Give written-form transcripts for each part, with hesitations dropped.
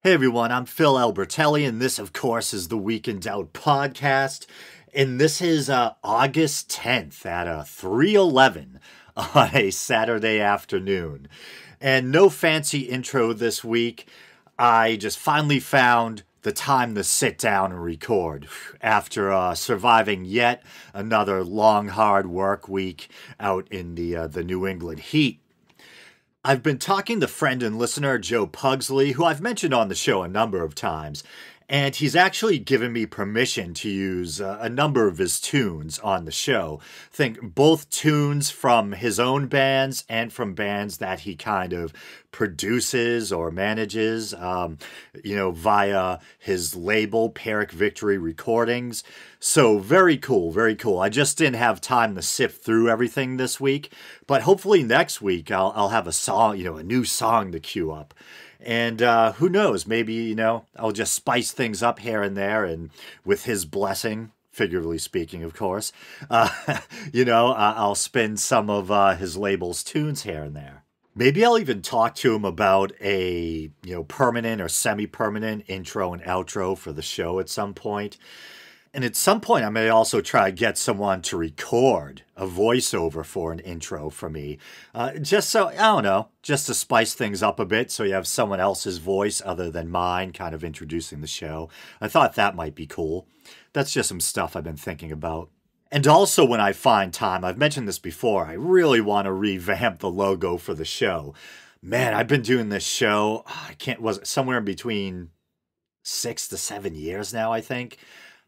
Hey everyone, I'm Phil Albertelli, and this, of course, is the Weekend Out podcast. And this is August 10th at 3:11 on a Saturday afternoon. And no fancy intro this week. I just finally found the time to sit down and record after surviving yet another long, hard work week out in the New England heat. I've been talking to friend and listener Joe Pugsley, who I've mentioned on the show a number of times, and he's actually given me permission to use a number of his tunes on the show. Think both tunes from his own bands and from bands that he kind of produces or manages, via his label, Peric Victory Recordings. So very cool, very cool. I just didn't have time to sift through everything this week, but hopefully next week I'll have a song, a new song to queue up. And who knows, maybe, I'll just spice things up here and there, and with his blessing, figuratively speaking, of course, I'll spin some of his label's tunes here and there. Maybe I'll even talk to him about a, permanent or semi-permanent intro and outro for the show at some point. And at some point, I may also try to get someone to record a voiceover for an intro for me. Just to spice things up a bit so you have someone else's voice other than mine kind of introducing the show. I thought that might be cool. That's just some stuff I've been thinking about. And also when I find time, I've mentioned this before, I really want to revamp the logo for the show. Man, I've been doing this show, was it somewhere in between 6 to 7 years now, I think.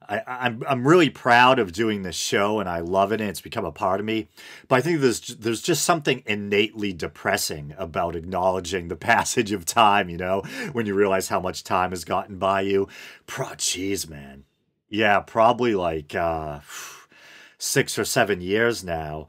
I'm really proud of doing this show, and I love it, and it's become a part of me. But I think there's just something innately depressing about acknowledging the passage of time, when you realize how much time has gotten by you. Jeez, man. Yeah, probably like 6 or 7 years now.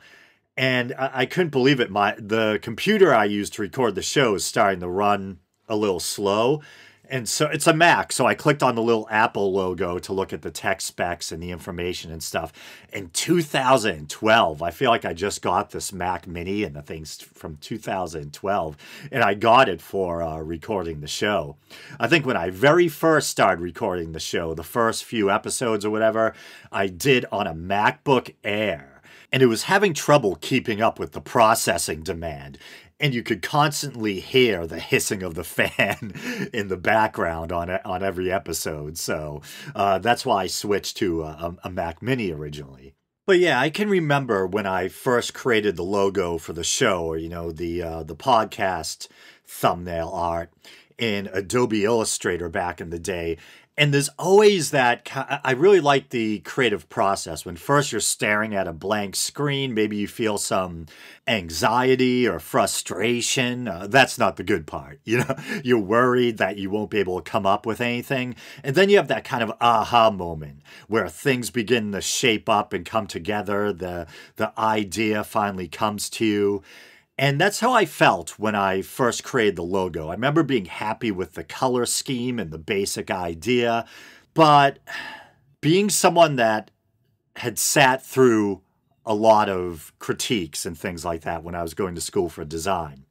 And I couldn't believe it. The computer I used to record the show is starting to run a little slow. And so it's a Mac, so I clicked on the little Apple logo to look at the tech specs and the information and stuff. In 2012, I feel like I just got this Mac Mini, and the thing's from 2012, and I got it for recording the show. I think when I very first started recording the show, the first few episodes or whatever, I did on a MacBook Air, and it was having trouble keeping up with the processing demand. And you could constantly hear the hissing of the fan in the background on every episode. So that's why I switched to a Mac Mini originally. But yeah, I can remember when I first created the logo for the show, or, the podcast thumbnail art in Adobe Illustrator back in the day. And there's always I really like the creative process. When first you're staring at a blank screen, maybe you feel some anxiety or frustration. That's not the good part. You're worried that you won't be able to come up with anything. And then you have that kind of aha moment where things begin to shape up and come together. The idea finally comes to you. And that's how I felt when I first created the logo. I remember being happy with the color scheme and the basic idea, but being someone that had sat through a lot of critiques and things like that when I was going to school for design,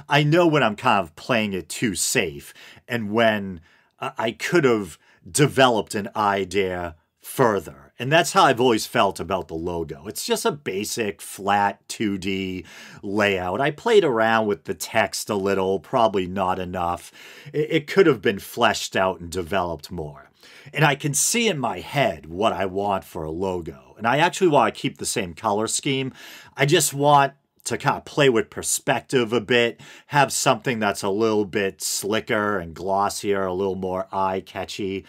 I know when I'm kind of playing it too safe and when I could have developed an idea further. And that's how I've always felt about the logo. It's just a basic, flat 2D layout. I played around with the text a little, probably not enough. It could have been fleshed out and developed more. And I can see in my head what I want for a logo. And I actually want to keep the same color scheme. I just want to kind of play with perspective a bit, have something that's a little bit slicker and glossier, a little more eye-catching.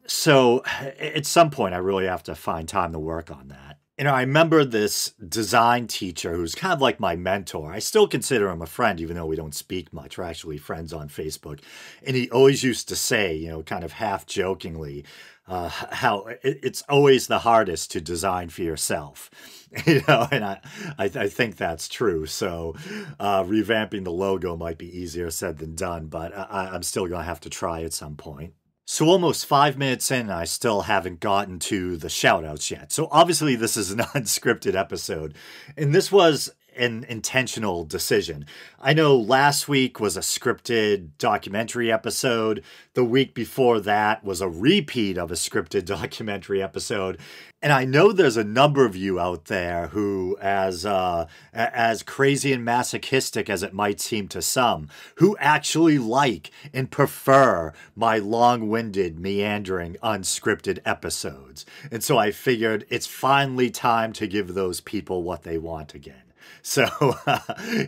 So at some point, I really have to find time to work on that. I remember this design teacher who's kind of like my mentor. I still consider him a friend, even though we don't speak much. We're actually friends on Facebook. And he always used to say, kind of half jokingly, how it's always the hardest to design for yourself. And I think that's true. So revamping the logo might be easier said than done, but I'm still going to have to try at some point. So almost 5 minutes in, I still haven't gotten to the shout-outs yet. So obviously this is an unscripted episode. And this was an intentional decision. I know last week was a scripted documentary episode. The week before that was a repeat of a scripted documentary episode. And I know there's a number of you out there who, as crazy and masochistic as it might seem to some, who actually like and prefer my long-winded, meandering, unscripted episodes. And so I figured it's finally time to give those people what they want again. So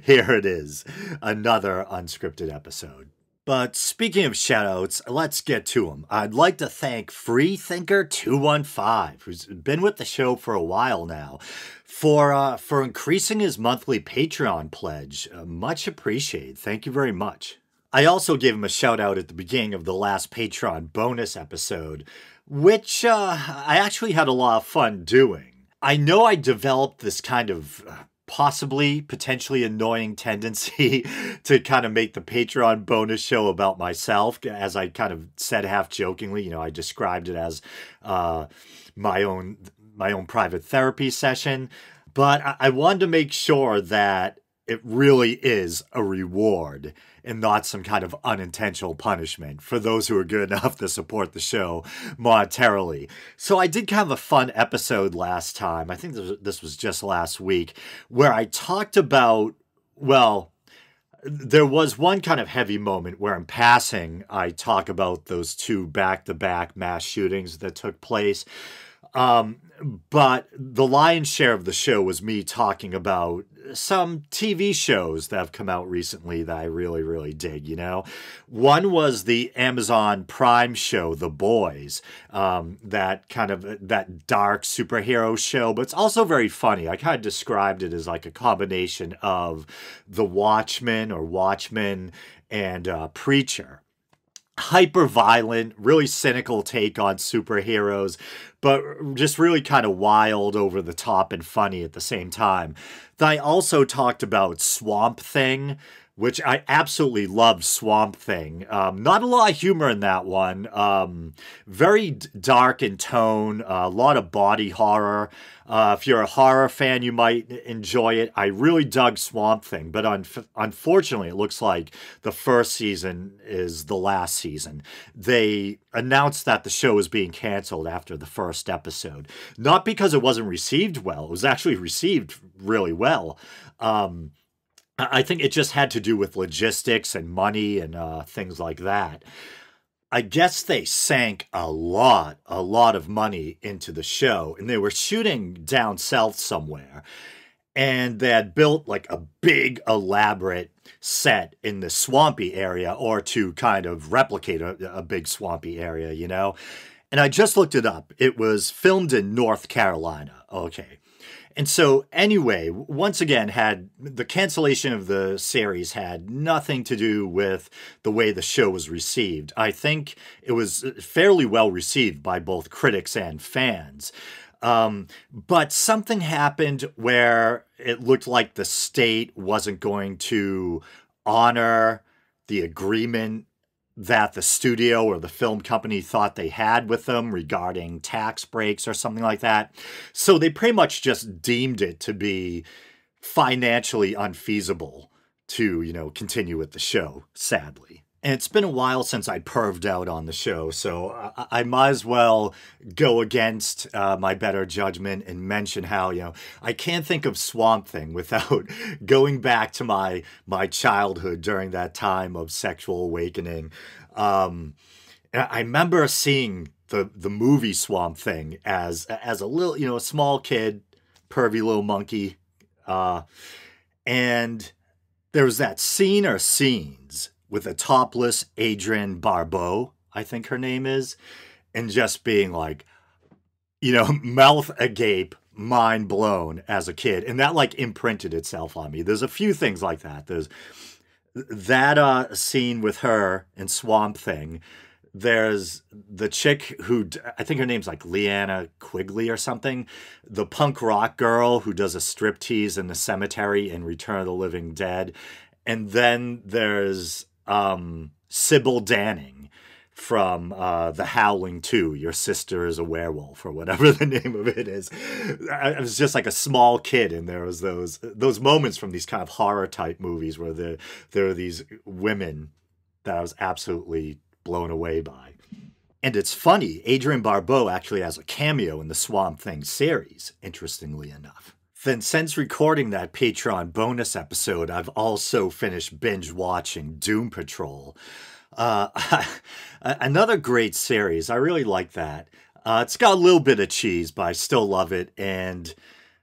here it is, another unscripted episode. But speaking of shoutouts, let's get to them. I'd like to thank Freethinker215, who's been with the show for a while now, for increasing his monthly Patreon pledge. Much appreciated. Thank you very much. I also gave him a shout out at the beginning of the last Patreon bonus episode, which I actually had a lot of fun doing. I know I developed this kind of potentially annoying tendency to kind of make the Patreon bonus show about myself, as I kind of said half jokingly. I described it as my own private therapy session, but I wanted to make sure that it really is a reward and not some kind of unintentional punishment for those who are good enough to support the show monetarily. So I did kind of a fun episode last time. I think this was just last week, where I talked about, well, there was one kind of heavy moment where in passing, I talk about those two back-to-back mass shootings that took place. But the lion's share of the show was me talking about some TV shows that have come out recently that I really, really dig, One was the Amazon Prime show, The Boys, that dark superhero show, but it's also very funny. I kind of described it as like a combination of The Watchmen and Preacher. Hyper violent, really cynical take on superheroes, but just really kind of wild, over the top, and funny at the same time. Then I also talked about Swamp Thing, which I absolutely loved. Swamp Thing. Not a lot of humor in that one. Very dark in tone, a lot of body horror. If you're a horror fan, you might enjoy it. I really dug Swamp Thing, but unfortunately, it looks like the first season is the last season. They announced that the show is being canceled after the first episode. Not because it wasn't received well. It was actually received really well. I think it just had to do with logistics and money and things like that. I guess they sank a lot of money into the show, and they were shooting down south somewhere, and they had built like a big, elaborate set in the swampy area, or to kind of replicate a big swampy area, And I just looked it up. It was filmed in North Carolina. Okay. And so anyway, once again, the cancellation of the series had nothing to do with the way the show was received. I think it was fairly well received by both critics and fans. But something happened where it looked like the state wasn't going to honor the agreement that the studio or the film company thought they had with them regarding tax breaks or something like that. So they pretty much just deemed it to be financially unfeasible to, continue with the show, sadly. And it's been a while since I perved out on the show, so I might as well go against my better judgment and mention how, I can't think of Swamp Thing without going back to my childhood during that time of sexual awakening. And I remember seeing the movie Swamp Thing as a little, a small kid, pervy little monkey. And there was that scene or scenes with a topless Adrienne Barbeau, I think her name is, and just being like, mouth agape, mind blown as a kid. And that like imprinted itself on me. There's a few things like that. There's that scene with her in Swamp Thing. There's the chick who, I think her name's like Leanna Quigley or something, the punk rock girl who does a striptease in the cemetery in Return of the Living Dead. And then there's Sybil Danning from The Howling 2, Your Sister is a Werewolf, or whatever the name of it is. I was just like a small kid, and there was those moments from these kind of horror type movies where there are these women that I was absolutely blown away by. And it's funny, Adrienne Barbeau actually has a cameo in the Swamp Thing series, interestingly enough. Then since recording that Patreon bonus episode, I've also finished binge watching Doom Patrol. Another great series. I really like that. It's got a little bit of cheese, but I still love it. And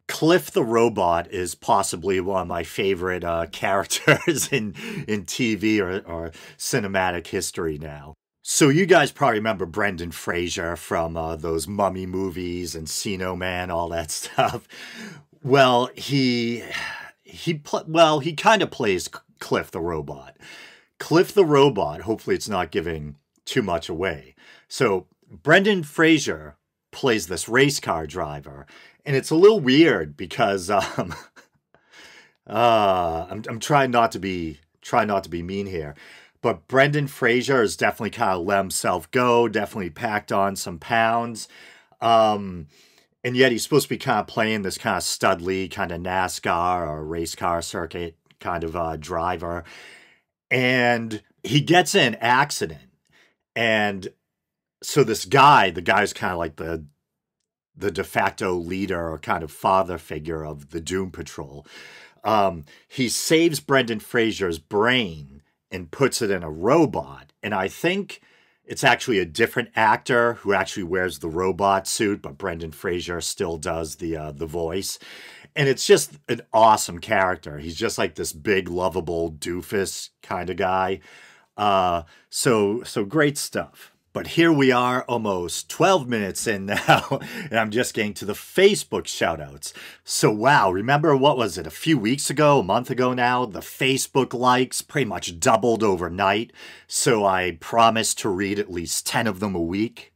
Cliff the Robot is possibly one of my favorite characters in TV or cinematic history now. So you guys probably remember Brendan Fraser from those Mummy movies, Encino Man, all that stuff. Well, he kind of plays Cliff the Robot. Cliff the Robot, hopefully it's not giving too much away. So Brendan Fraser plays this race car driver, and it's a little weird because I'm trying not to be mean here. But Brendan Fraser has definitely kind of let himself go, definitely packed on some pounds. And yet he's supposed to be kind of playing this kind of studly, kind of NASCAR or race car circuit kind of driver. And he gets in an accident. And so this guy, the guy's kind of like the de facto leader or kind of father figure of the Doom Patrol. He saves Brendan Fraser's brain and puts it in a robot. And I think it's actually a different actor who actually wears the robot suit, but Brendan Fraser still does the voice. And it's just an awesome character. He's just like this big, lovable doofus kind of guy. So great stuff. But here we are almost 12 minutes in now, and I'm just getting to the Facebook shoutouts. So wow, remember what was it, a few weeks ago, a month ago now? The Facebook likes pretty much doubled overnight, so I promised to read at least 10 of them a week.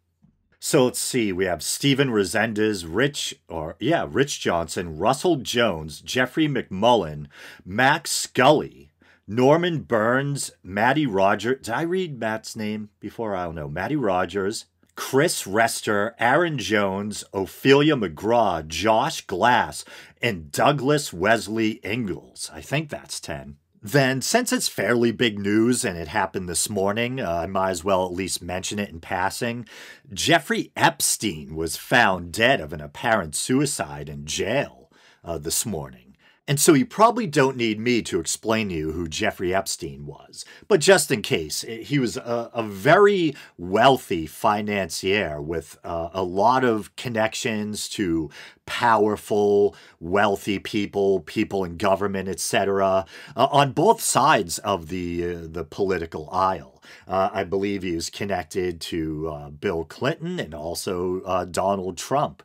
So let's see, we have Stephen Resendez, Rich Johnson, Russell Jones, Jeffrey McMullen, Max Scully, Norman Burns, Matty Rogers. Did I read Matt's name before? I don't know. Matty Rogers, Chris Rester, Aaron Jones, Ophelia McGraw, Josh Glass, and Douglas Wesley Ingalls. I think that's 10. Then, since it's fairly big news and it happened this morning, I might as well at least mention it in passing. Jeffrey Epstein was found dead of an apparent suicide in jail this morning. And so you probably don't need me to explain to you who Jeffrey Epstein was. But just in case, he was a very wealthy financier with a lot of connections to powerful, wealthy people in government, etc., on both sides of the political aisle. I believe he was connected to Bill Clinton and also Donald Trump.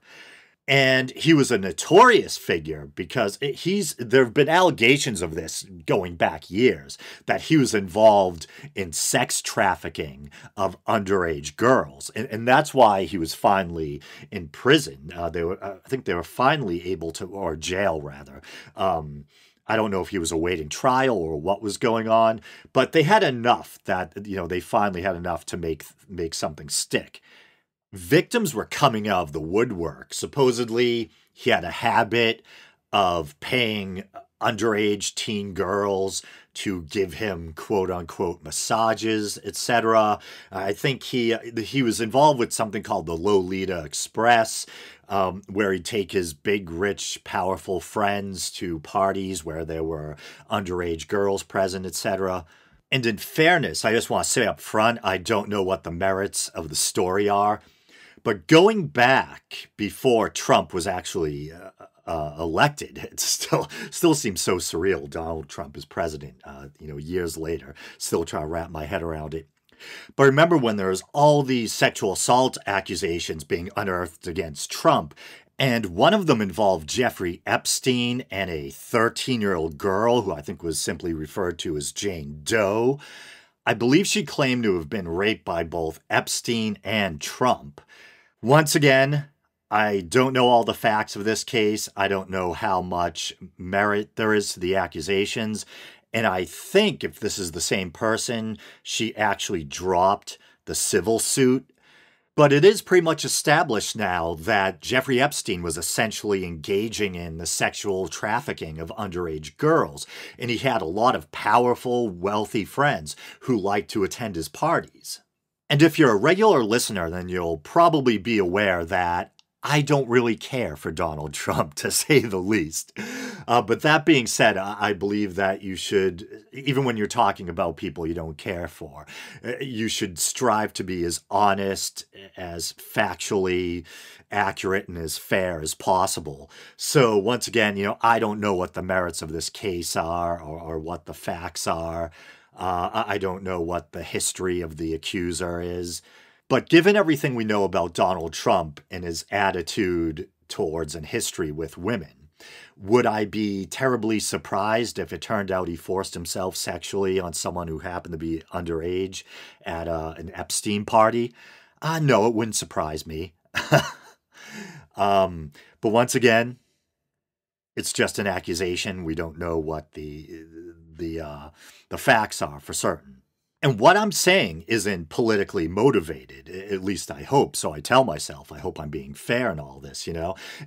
And he was a notorious figure because there have been allegations of this going back years, that he was involved in sex trafficking of underage girls. And that's why he was finally in prison. I think they were finally able to, or jail rather. I don't know if he was awaiting trial or what was going on, but they had enough that, they finally had enough to make something stick. Victims were coming out of the woodwork. Supposedly, he had a habit of paying underage teen girls to give him quote-unquote massages, etc. I think he was involved with something called the Lolita Express, where he'd take his big, rich, powerful friends to parties where there were underage girls present, etc. And in fairness, I just want to say up front, I don't know what the merits of the story are. But going back before Trump was actually elected, it still seems so surreal. Donald Trump is president, years later, still trying to wrap my head around it. But remember when there was all these sexual assault accusations being unearthed against Trump, and one of them involved Jeffrey Epstein and a 13-year-old girl who I think was simply referred to as Jane Doe. I believe she claimed to have been raped by both Epstein and Trump. Once again, I don't know all the facts of this case. I don't know how much merit there is to the accusations. And I think if this is the same person, she actually dropped the civil suit. But it is pretty much established now that Jeffrey Epstein was essentially engaging in the sexual trafficking of underage girls, and he had a lot of powerful, wealthy friends who liked to attend his parties. And if you're a regular listener, then you'll probably be aware that I don't really care for Donald Trump, to say the least. But that being said, I believe that you should, even when you're talking about people you don't care for, you should strive to be as honest, as factually accurate, and as fair as possible. So once again, I don't know what the merits of this case are or what the facts are. I don't know what the history of the accuser is. But given everything we know about Donald Trump and his attitude towards and history with women, would I be terribly surprised if it turned out he forced himself sexually on someone who happened to be underage at an Epstein party? No, it wouldn't surprise me. But once again, it's just an accusation. We don't know what the facts are for certain. And what I'm saying isn't politically motivated, at least I hope. So I tell myself, I hope I'm being fair in all this,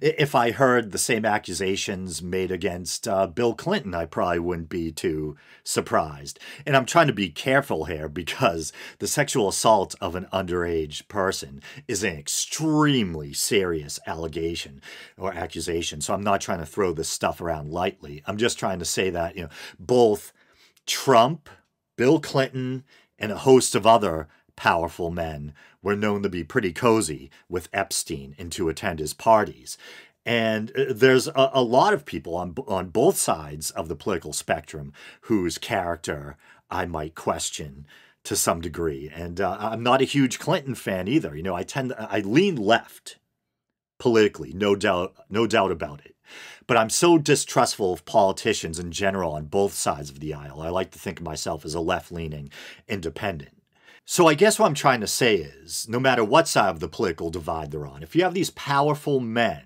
If I heard the same accusations made against Bill Clinton, I probably wouldn't be too surprised. And I'm trying to be careful here because the sexual assault of an underage person is an extremely serious allegation or accusation. So I'm not trying to throw this stuff around lightly. I'm just trying to say that, both Trump, Bill Clinton, and a host of other powerful men were known to be pretty cozy with Epstein and to attend his parties. And there's a lot of people on both sides of the political spectrum whose character I might question to some degree. And I'm not a huge Clinton fan either. I lean left politically, no doubt about it. But I'm so distrustful of politicians in general on both sides of the aisle. I like to think of myself as a left-leaning independent. So I guess what I'm trying to say is, no matter what side of the political divide they're on, if you have these powerful men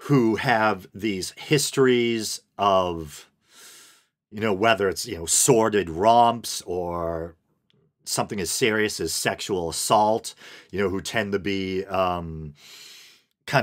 who have these histories of, whether it's, sordid romps or something as serious as sexual assault, who tend to be kind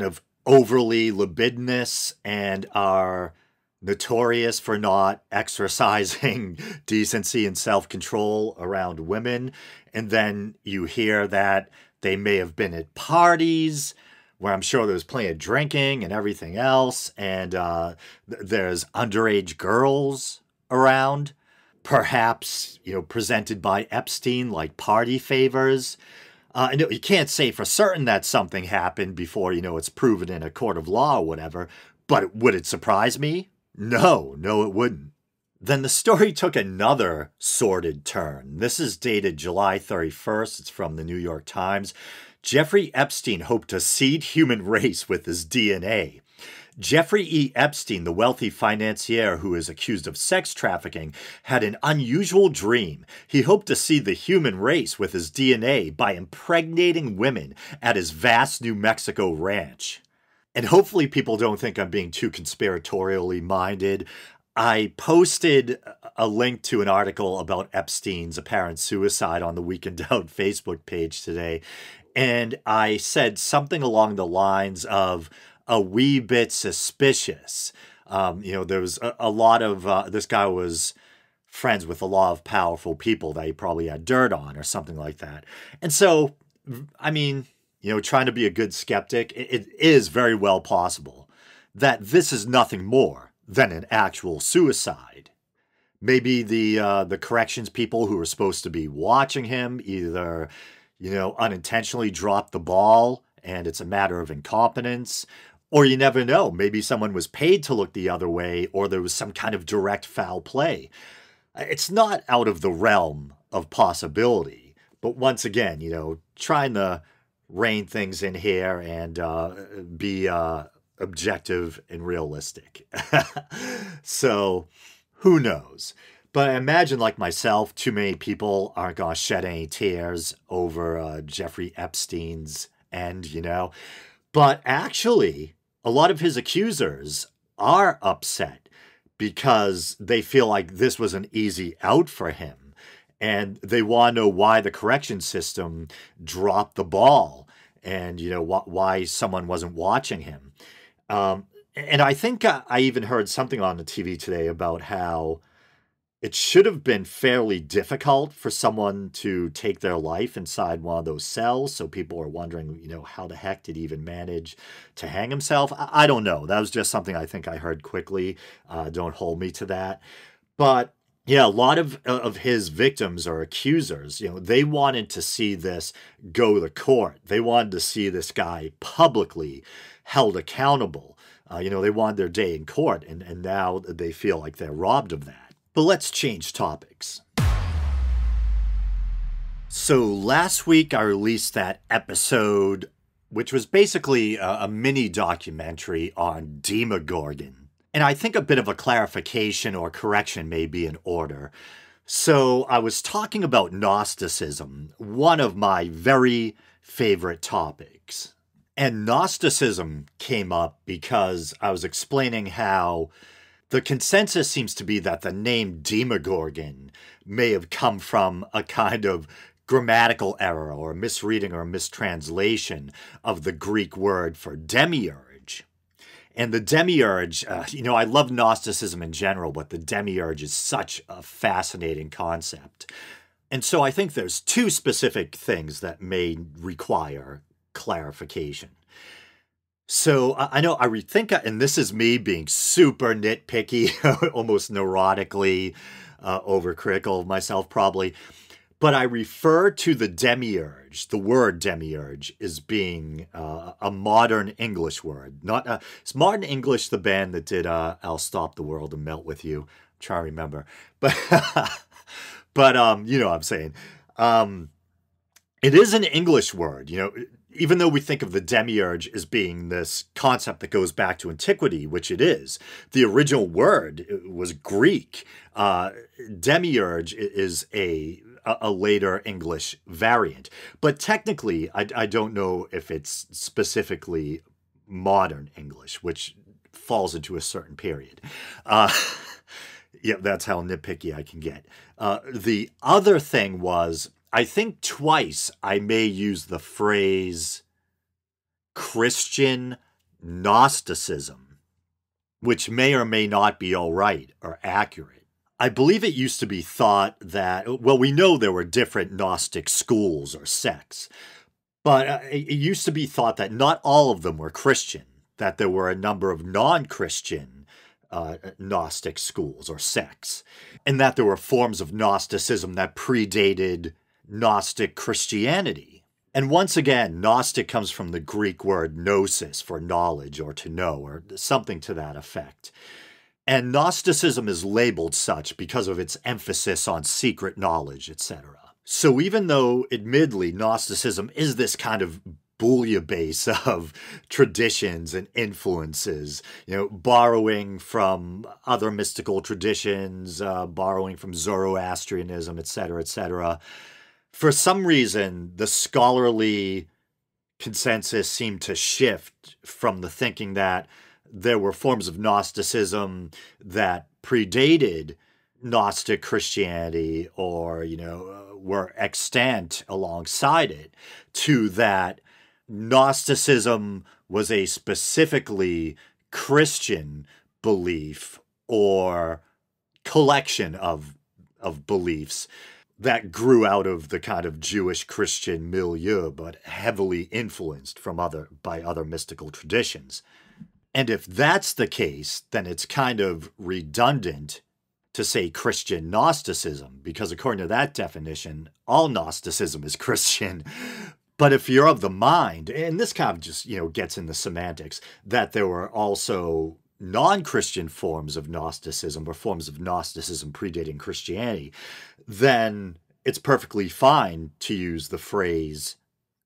of overly libidinous and are notorious for not exercising decency and self-control around women. And then you hear that they may have been at parties where I'm sure there's plenty of drinking and everything else. And there's underage girls around, perhaps, presented by Epstein like party favors. You can't say for certain that something happened before, it's proven in a court of law or whatever, but would it surprise me? No, it wouldn't. Then the story took another sordid turn. This is dated July 31st. It's from the New York Times. Jeffrey Epstein hoped to seed human race with his DNA. Jeffrey E. Epstein, the wealthy financier who is accused of sex trafficking, had an unusual dream. He hoped to seed the human race with his DNA by impregnating women at his vast New Mexico ranch. And hopefully people don't think I'm being too conspiratorially minded. I posted a link to an article about Epstein's apparent suicide on the Week in Doubt Facebook page today. And I said something along the lines of, a wee bit suspicious. There was a lot of, this guy was friends with a lot of powerful people that he probably had dirt on or something like that. And so, trying to be a good skeptic, it is very well possible that this is nothing more than an actual suicide. Maybe the corrections people who were supposed to be watching him either, unintentionally dropped the ball and it's a matter of incompetence. Or you never know, maybe someone was paid to look the other way, or there was some kind of direct foul play. It's not out of the realm of possibility. But once again, trying to rein things in here and be objective and realistic. So, who knows? But I imagine, like myself, too many people aren't going to shed any tears over Jeffrey Epstein's end, But actually, a lot of his accusers are upset because they feel like this was an easy out for him. And they want to know why the correction system dropped the ball and, why someone wasn't watching him. And I think I even heard something on the TV today about how it should have been fairly difficult for someone to take their life inside one of those cells. So people are wondering, how the heck did he even manage to hang himself? I don't know. That was just something I think I heard quickly. Don't hold me to that. But yeah, a lot of his victims or accusers, they wanted to see this go to court. They wanted to see this guy publicly held accountable. They wanted their day in court, and now they feel like they're robbed of that. But let's change topics. So last week I released that episode, which was basically a mini documentary on Demogorgon. And I think a bit of a clarification or correction may be in order. So I was talking about Gnosticism, one of my very favorite topics. And Gnosticism came up because I was explaining how the consensus seems to be that the name Demogorgon may have come from a kind of grammatical error or misreading or mistranslation of the Greek word for demiurge. And the demiurge, I love Gnosticism in general, but the demiurge is such a fascinating concept. And so I think there's two specific things that may require clarification. So I think, and this is me being super nitpicky, almost neurotically overcritical of myself probably, but I refer to the demiurge, the word demiurge, as being a modern English word. It's Modern English, the band that did I'll Stop the World and Melt With You. I'm trying to remember. But, you know what I'm saying. It is an English word, even though we think of the demiurge as being this concept that goes back to antiquity, which it is. The original word was Greek. Demiurge is a later English variant. But technically, I don't know if it's specifically modern English, which falls into a certain period. Yeah, that's how nitpicky I can get. The other thing was, I think twice I may use the phrase Christian Gnosticism, which may or may not be all right or accurate. I believe it used to be thought that, well, we know there were different Gnostic schools or sects, but it used to be thought that not all of them were Christian, that there were a number of non-Christian Gnostic schools or sects, and that there were forms of Gnosticism that predated Gnostic Christianity. And once again, Gnostic comes from the Greek word gnosis, for knowledge or to know, or something to that effect. And Gnosticism is labeled such because of its emphasis on secret knowledge, etc. So even though, admittedly, Gnosticism is this kind of bouillabaisse of traditions and influences, borrowing from other mystical traditions, borrowing from Zoroastrianism, etc., etc., for some reason, the scholarly consensus seemed to shift from the thinking that there were forms of Gnosticism that predated Gnostic Christianity or, were extant alongside it, to that Gnosticism was a specifically Christian belief or collection of beliefs that grew out of the kind of Jewish Christian milieu, but heavily influenced by other mystical traditions. And if that's the case, then it's kind of redundant to say Christian Gnosticism, because according to that definition, all Gnosticism is Christian. But if you're of the mind, and this kind of just, gets into semantics, that there were also non-Christian forms of Gnosticism or forms of Gnosticism predating Christianity, then it's perfectly fine to use the phrase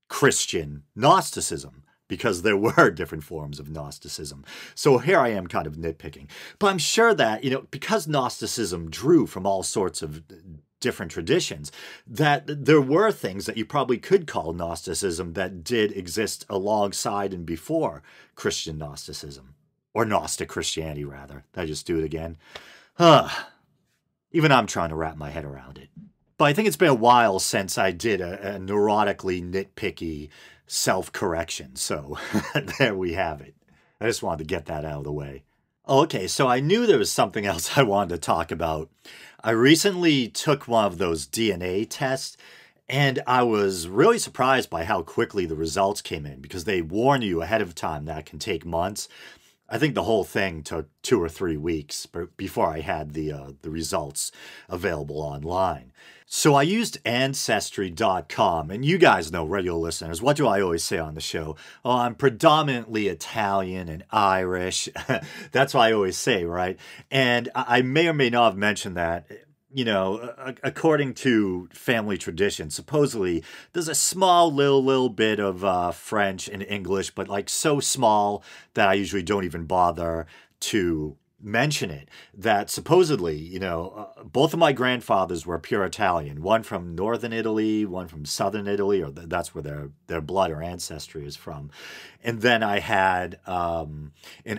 Christian Gnosticism, because there were different forms of Gnosticism. So here I am kind of nitpicking. But I'm sure that, because Gnosticism drew from all sorts of different traditions, that there were things that you probably could call Gnosticism that did exist alongside and before Christian Gnosticism. Or Gnostic Christianity, rather. Did I just do it again? Even I'm trying to wrap my head around it. But I think it's been a while since I did a neurotically nitpicky self-correction. So there we have it. I just wanted to get that out of the way. Okay, so I knew there was something else I wanted to talk about. I recently took one of those DNA tests, and I was really surprised by how quickly the results came in, because they warn you ahead of time that it can take months. I think the whole thing took 2 or 3 weeks before I had the results available online. So I used Ancestry.com, and you guys know, regular listeners, what do I always say on the show? Oh, I'm predominantly Italian and Irish. That's what I always say, right? And I may or may not have mentioned that, you know, according to family tradition, supposedly there's a small little bit of French and English, but like so small that I usually don't even bother to mention it, that supposedly, you know, both of my grandfathers were pure Italian, one from northern Italy, one from southern Italy, or that's where their blood or ancestry is from. And then I had an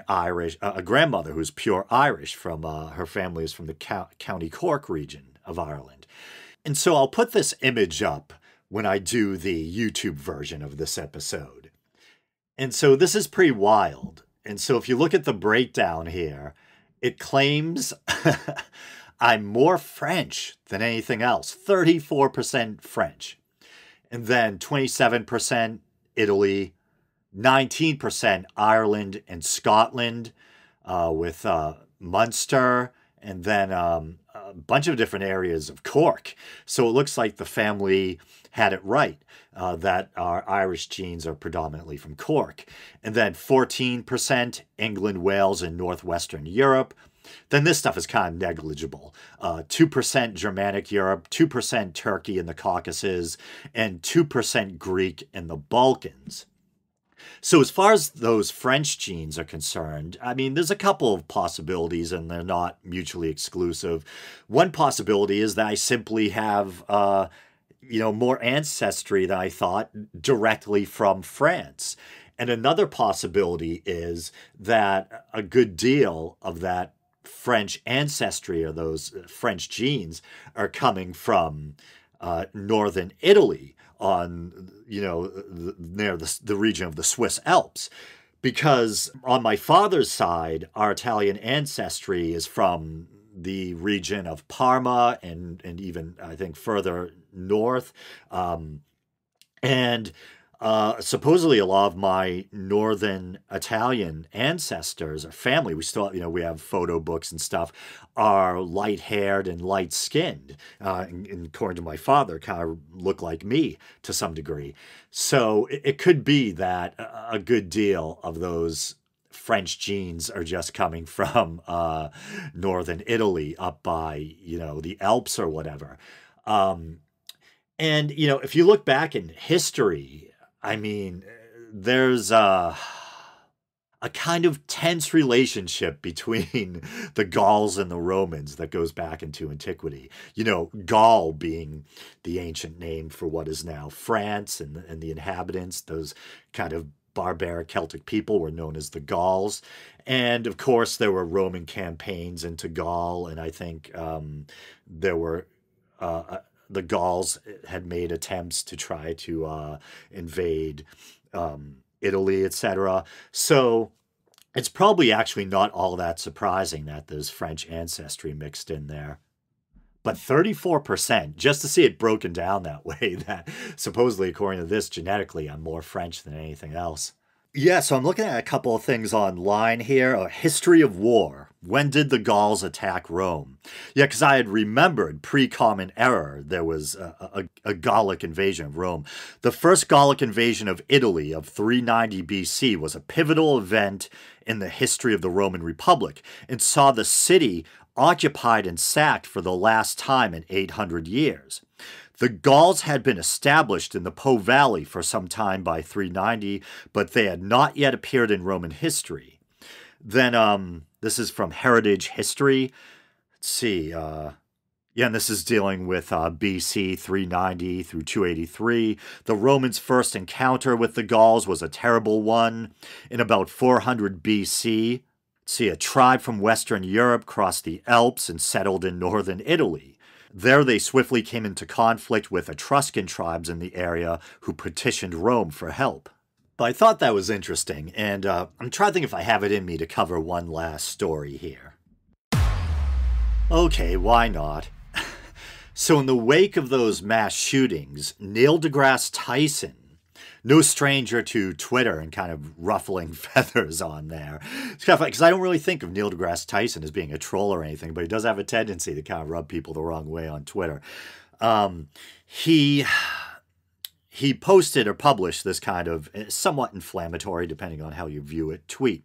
Irish, a grandmother who's pure Irish, from her family is from the County Cork region of Ireland. And so I'll put this image up when I do the YouTube version of this episode. And so this is pretty wild. And so if you look at the breakdown here, it claims I'm more French than anything else. 34% French. And then 27% Italy, 19% Ireland and Scotland, with Munster, and then a bunch of different areas of Cork. So it looks like the family had it right, that our Irish genes are predominantly from Cork. And then 14% England, Wales, and Northwestern Europe. Then this stuff is kind of negligible. 2% Germanic Europe, 2% Turkey in the Caucasus, and 2% Greek in the Balkans. So as far as those French genes are concerned, I mean, there's a couple of possibilities, and they're not mutually exclusive. One possibility is that I simply have more ancestry than I thought directly from France. And another possibility is that a good deal of that French ancestry, or those French genes, are coming from northern Italy, on, near the region of the Swiss Alps. Because on my father's side, our Italian ancestry is from the region of Parma and even, I think, further north. Supposedly a lot of my northern Italian ancestors or family, we still, we have photo books and stuff, are light-haired and light-skinned. And according to my father, kind of look like me to some degree. So it could be that a good deal of those French genes are just coming from northern Italy, up by, the Alps or whatever. And, if you look back in history, I mean, there's a kind of tense relationship between the Gauls and the Romans that goes back into antiquity. Gaul being the ancient name for what is now France, and the inhabitants, those kind of barbaric Celtic people, were known as the Gauls. And of course, there were Roman campaigns into Gaul, and I think there were the Gauls had made attempts to try to invade Italy, etc. So it's probably actually not all that surprising that there's French ancestry mixed in there. But 34%, just to see it broken down that way, that supposedly, according to this, genetically, I'm more French than anything else. Yeah, so I'm looking at a couple of things online here. A history of war. When did the Gauls attack Rome? Yeah, because I had remembered pre-Common Era, there was a Gallic invasion of Rome. The first Gallic invasion of Italy of 390 BC was a pivotal event in the history of the Roman Republic, and saw the city occupied and sacked for the last time in 800 years. The Gauls had been established in the Po Valley for some time by 390, but they had not yet appeared in Roman history. Then, this is from Heritage History. Let's see. And this is dealing with BC 390 through 283. The Romans' first encounter with the Gauls was a terrible one. In about 400 BC, a tribe from Western Europe crossed the Alps and settled in northern Italy. There they swiftly came into conflict with Etruscan tribes in the area who petitioned Rome for help. But I thought that was interesting, and I'm trying to think if I have it in me to cover one last story here. Okay, why not? So in the wake of those mass shootings, Neil deGrasse Tyson, no stranger to Twitter and kind of ruffling feathers on there. It's kind of funny because I don't really think of Neil deGrasse Tyson as being a troll or anything, but he does have a tendency to kind of rub people the wrong way on Twitter. He posted or published this kind of somewhat inflammatory, depending on how you view it, tweet.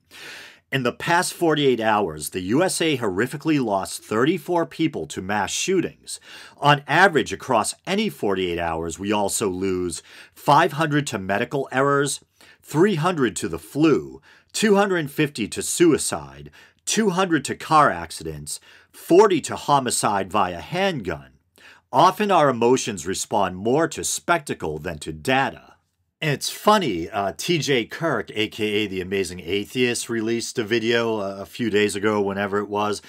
In the past 48 hours, the USA horrifically lost 34 people to mass shootings. On average, across any 48 hours, we also lose 500 to medical errors, 300 to the flu, 250 to suicide, 200 to car accidents, 40 to homicide via handgun. Often our emotions respond more to spectacle than to data. And it's funny, TJ Kirk, aka The Amazing Atheist, released a video a few days ago, whenever it was,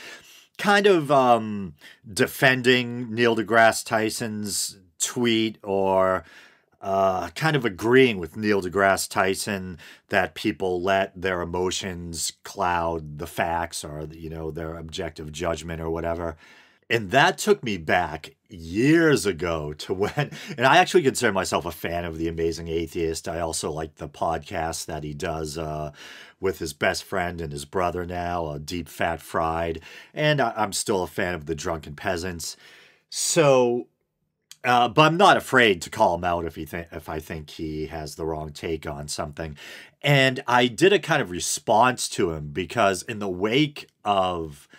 kind of defending Neil deGrasse Tyson's tweet, or kind of agreeing with Neil deGrasse Tyson that people let their emotions cloud the facts, or, you know, their objective judgment or whatever. And that took me back years ago to when, and I actually consider myself a fan of The Amazing Atheist. I also like the podcast that he does with his best friend and his brother now, Deep Fat Fried. And I'm still a fan of The Drunken Peasants. So, but I'm not afraid to call him out if I think he has the wrong take on something. And I did a kind of response to him because in the wake of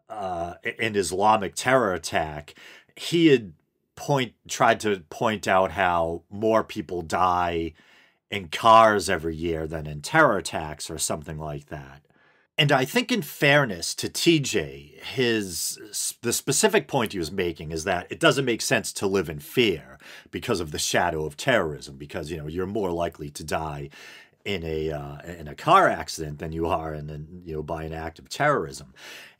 an Islamic terror attack, he had tried to point out how more people die in cars every year than in terror attacks or something like that. And I think, in fairness to TJ, the specific point he was making is that it doesn't make sense to live in fear because of the shadow of terrorism, because, you know, you're more likely to die in a car accident than you are by an act of terrorism.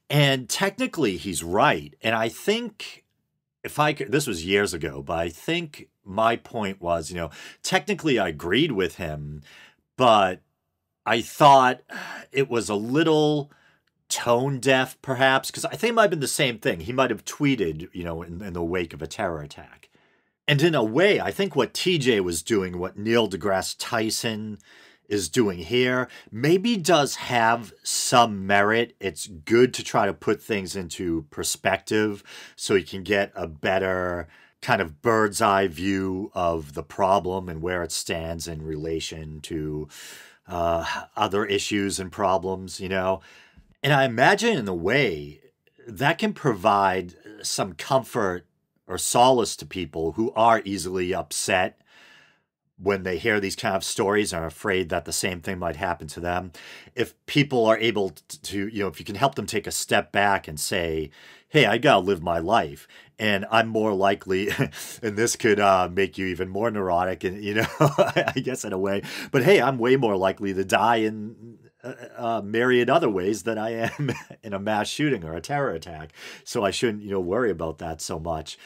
And technically, he's right. And I think this was years ago, but I think my point was, you know, technically I agreed with him, but I thought it was a little tone deaf, perhaps, because I think it might have been the same thing. He might have tweeted, you know, in the wake of a terror attack. And in a way, I think what TJ was doing, what Neil deGrasse Tyson is doing here, maybe does have some merit. It's good to try to put things into perspective so you can get a better kind of bird's eye view of the problem and where it stands in relation to other issues and problems, you know. And I imagine in a way that can provide some comfort or solace to people who are easily upset when they hear these kind of stories and are afraid that the same thing might happen to them. If people are able to, you know, if you can help them take a step back and say, hey, I gotta live my life, and I'm more likely, and this could make you even more neurotic, and, you know, I guess in a way, but hey, I'm way more likely to die in myriad other ways than I am in a mass shooting or a terror attack. So I shouldn't, you know, worry about that so much.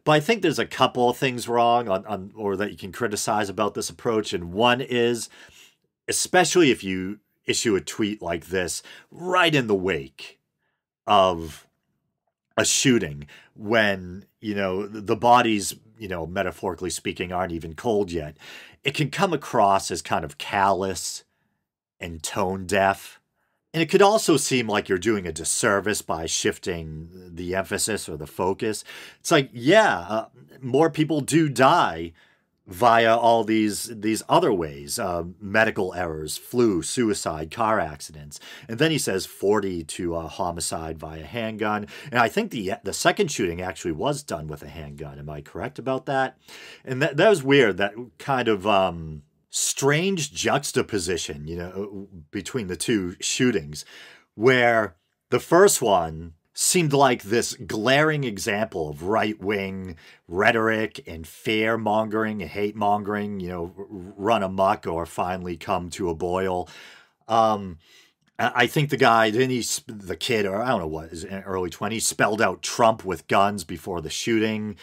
But I think there's a couple of things wrong or that you can criticize about this approach. And one is, especially if you issue a tweet like this right in the wake of a shooting, when, you know, the bodies, you know, metaphorically speaking, aren't even cold yet, it can come across as kind of callous and tone deaf. And it could also seem like you're doing a disservice by shifting the emphasis or the focus. It's like, yeah, more people do die via all these other ways, medical errors, flu, suicide, car accidents. And then he says 40 to homicide via handgun. And I think the second shooting actually was done with a handgun. Am I correct about that? And that was weird, that kind of strange juxtaposition, you know, between the two shootings, where the first one seemed like this glaring example of right-wing rhetoric and fear-mongering and hate-mongering, you know, run amok or finally come to a boil. I think the guy, the kid, or I don't know what, is in early 20s, spelled out Trump with guns before the shooting.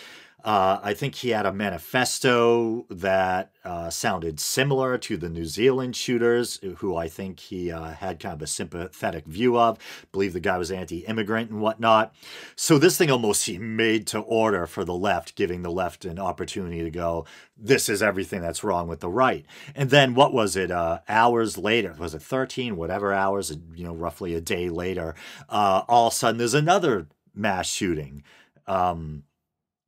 I think he had a manifesto that sounded similar to the New Zealand shooters, who I think he had kind of a sympathetic view of. Believe the guy was anti-immigrant and whatnot. So this thing almost seemed made to order for the left, giving the left an opportunity to go, this is everything that's wrong with the right. And then what was it? Hours later, was it 13, whatever hours, roughly a day later, all of a sudden there's another mass shooting.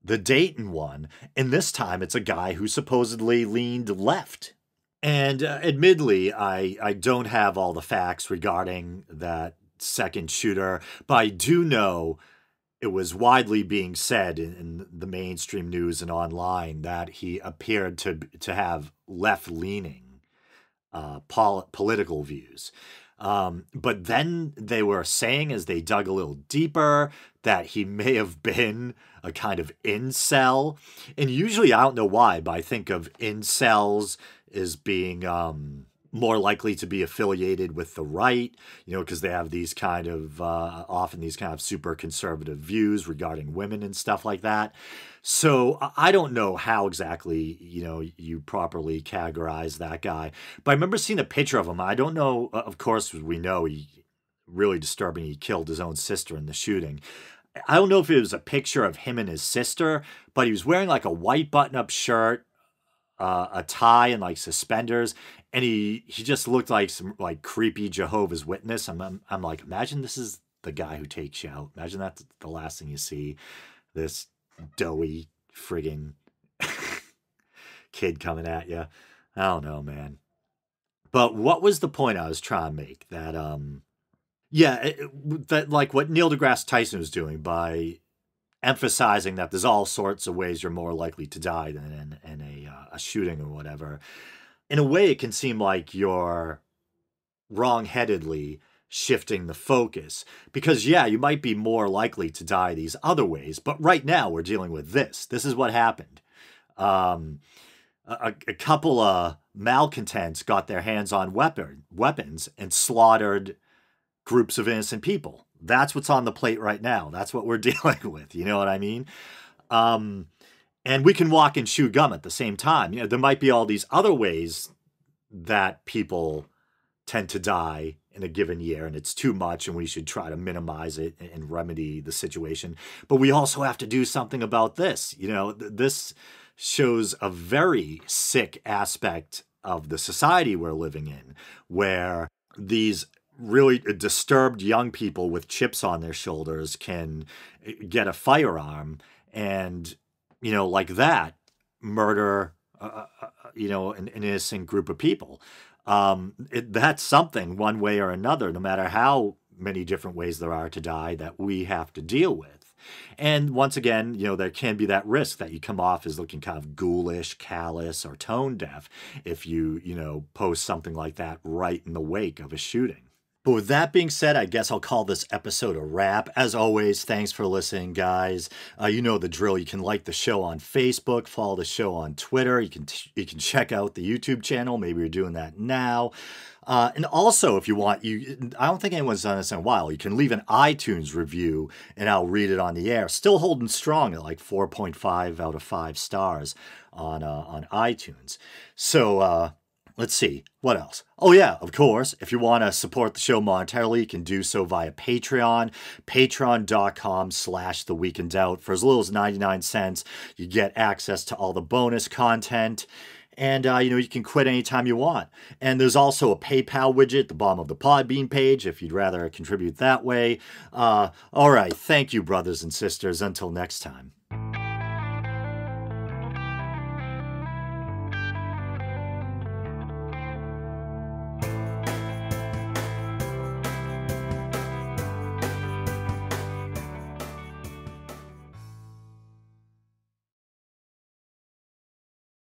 The Dayton one, and this time it's a guy who supposedly leaned left. And admittedly, I don't have all the facts regarding that second shooter, but I do know it was widely being said in the mainstream news and online that he appeared to have left-leaning political views. But then they were saying, as they dug a little deeper, that he may have been a kind of incel. And usually, I don't know why, but I think of incels as being more likely to be affiliated with the right, because they have these kind of, often these kind of super conservative views regarding women and stuff like that. So I don't know how exactly, you properly categorize that guy. But I remember seeing a picture of him. I don't know, of course, we know really disturbing. He killed his own sister in the shooting. I don't know if it was a picture of him and his sister, but he was wearing like a white button-up shirt, a tie, and like suspenders, and he just looked like some like creepy Jehovah's Witness. I'm like, imagine this is the guy who takes you out. Imagine that's the last thing you see. This doughy friggin' kid coming at you. I don't know, man. But what was the point I was trying to make? That that like what Neil deGrasse Tyson was doing by emphasizing that there's all sorts of ways you're more likely to die than in a shooting or whatever. In a way, it can seem like you're wrong-headedly shifting the focus. Because, yeah, you might be more likely to die these other ways, but right now we're dealing with this. This is what happened. A couple of malcontents got their hands on weapons and slaughtered groups of innocent people. That's what's on the plate right now. That's what we're dealing with. You know what I mean? And we can walk and chew gum at the same time. There might be all these other ways that people tend to die in a given year, and it's too much, and we should try to minimize it and remedy the situation. But we also have to do something about this. This shows a very sick aspect of the society we're living in, where these really disturbed young people with chips on their shoulders can get a firearm and, like that, murder, an innocent group of people. That's something, one way or another, no matter how many different ways there are to die, that we have to deal with. And once again, there can be that risk that you come off as looking kind of ghoulish, callous, or tone deaf if you, post something like that right in the wake of a shooting. But with that being said, I guess I'll call this episode a wrap. As always, thanks for listening, guys. You know the drill. You can like the show on Facebook, follow the show on Twitter. You can check out the YouTube channel. Maybe you're doing that now. And also, if you want, I don't think anyone's done this in a while. You can leave an iTunes review, and I'll read it on the air. Still holding strong at like 4.5 out of 5 stars on iTunes. So, let's see. What else? Oh, yeah, of course. If you want to support the show monetarily, you can do so via Patreon. Patreon.com/theweekindoubt. For as little as 99 cents, you get access to all the bonus content. And, you can quit anytime you want. And there's also a PayPal widget at the bottom of the Podbean page if you'd rather contribute that way. All right. Thank you, brothers and sisters. Until next time.